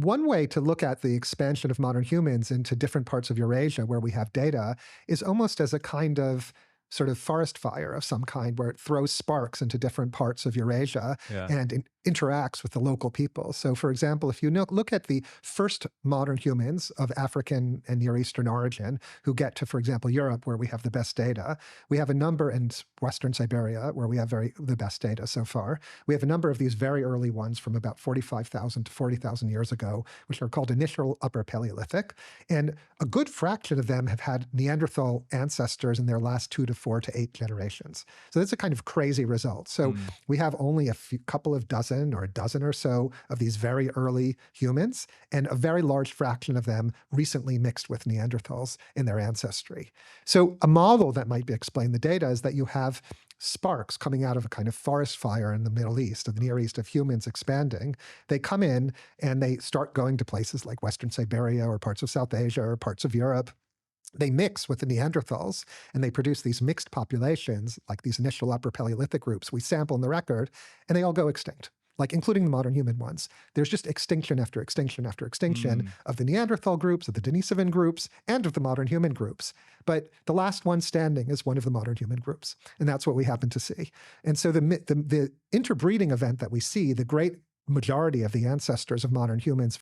one way to look at the expansion of modern humans into different parts of Eurasia where we have data is almost as a kind of sort of forest fire of some kind where it throws sparks into different parts of Eurasia Yeah. and interacts with the local people. So, for example, if you look at the first modern humans of African and Near Eastern origin who get to, for example, Europe, where we have the best data, we have a number in Western Siberia, where we have the best data so far. We have a number of these very early ones from about 45,000 to 40,000 years ago, which are called initial Upper Paleolithic. And a good fraction of them have had Neanderthal ancestors in their last 2 to 8 generations. So that's a kind of crazy result. So Mm. we have only couple of dozen or a dozen or so of these very early humans, and a very large fraction of them recently mixed with Neanderthals in their ancestry. So a model that might be explain the data is that you have sparks coming out of a kind of forest fire in the Middle East, of the Near East, of humans expanding. They come in and they start going to places like Western Siberia or parts of South Asia or parts of Europe. They mix with the Neanderthals and they produce these mixed populations, like these initial Upper Paleolithic groups we sample in the record, and they all go extinct, like including the modern human ones. There's just extinction after extinction after extinction Mm. of the Neanderthal groups, of the Denisovan groups, and of the modern human groups. But the last one standing is one of the modern human groups. And that's what we happen to see. And so the interbreeding event that we see, the great majority of the ancestors of modern humans